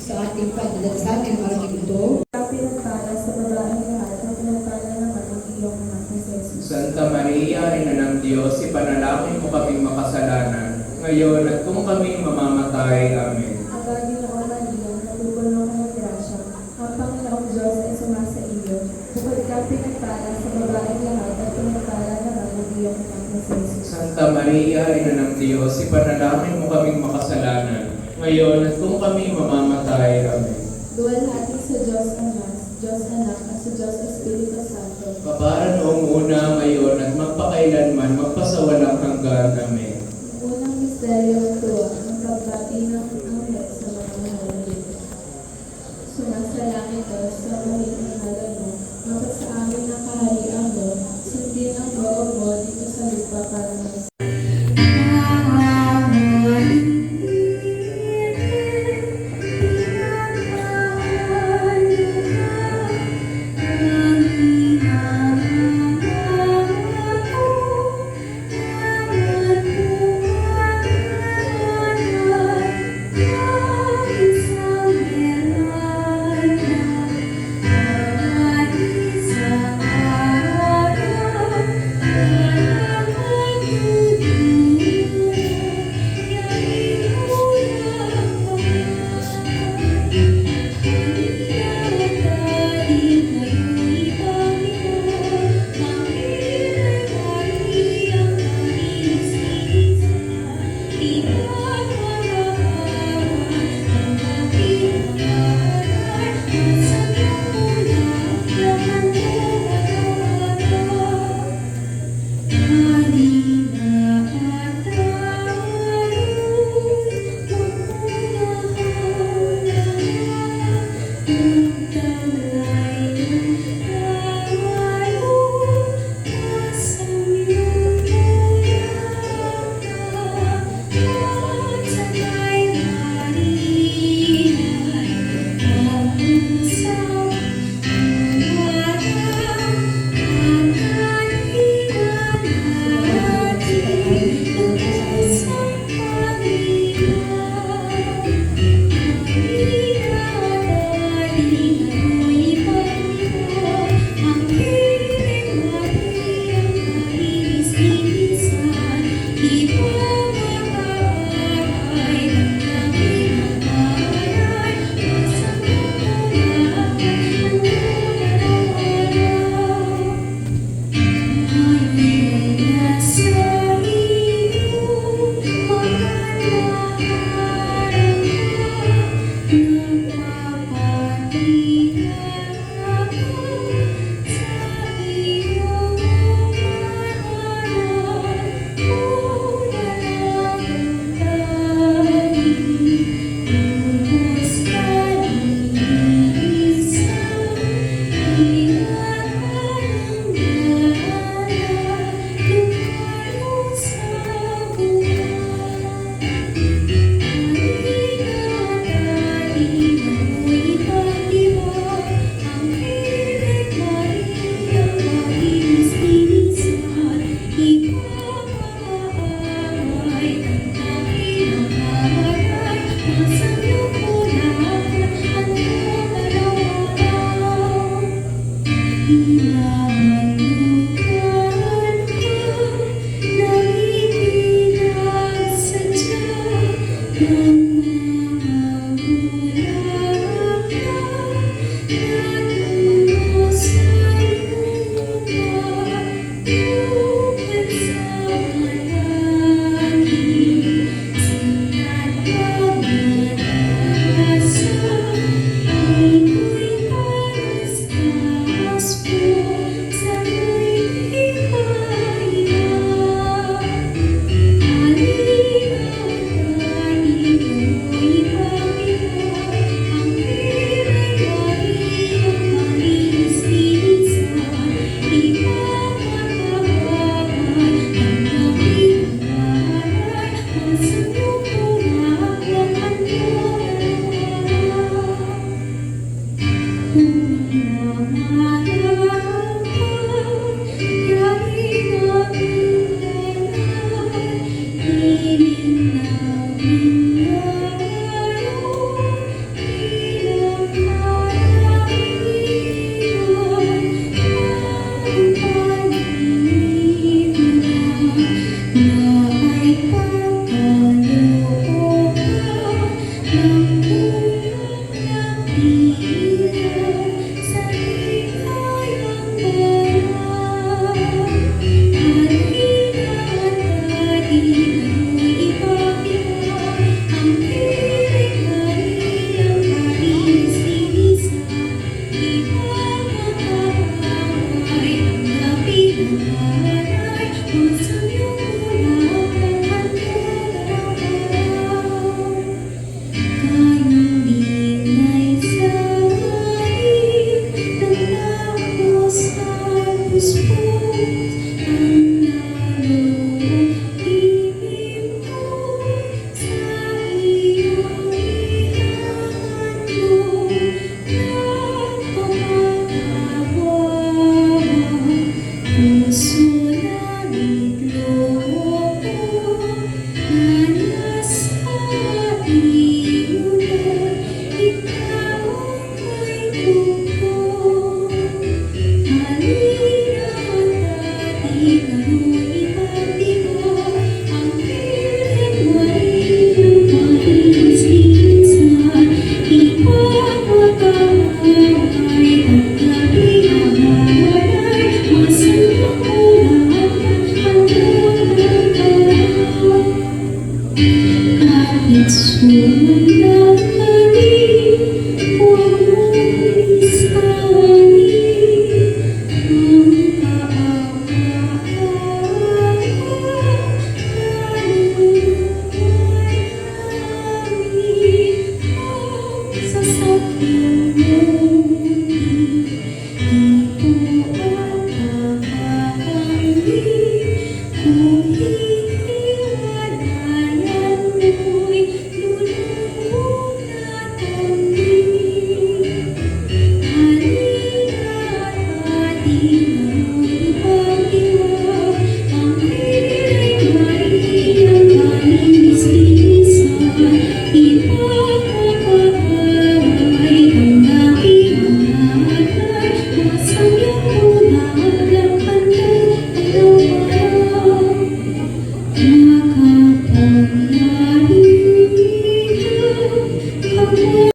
Sa ating pagdadasal ng araw ito, pinagpala sa babaeng lahat at pinagpala naman ang iyong anak na si Jesus. Santa Maria, Ina ng Diyos, ipanalangin mo kaming makasalanan, ngayon at kung kami mamamatay. Amen. Aba, Ginoong Maria, napupuno ka ng grasya, ang Panginoong Diyos ay sumasa iyo. Bukod ka pinagpala sa babaeng lahat at pinagpala naman ang iyong anak na si Jesus. Santa Maria, Ina ng Diyos, ipanalangin mo kaming makasalanan, ngayon at kung kami mamamatay. Amen. Luwalhati sa Diyos Ama, Diyos Anak, at sa Diyos Espiritu Santo. Kapara noong una, ngayon at magpakailanman, magpasawalang hanggan. Amen. Unang misteryo ng tuwa, ang pagbati ng anghel sa mga mahalagin. Sumasalangit Diyos sa mahirap ngalan mo, mapasa amin ang kaharian mo, sundin ang loob mo dito sa lupa para mas. Come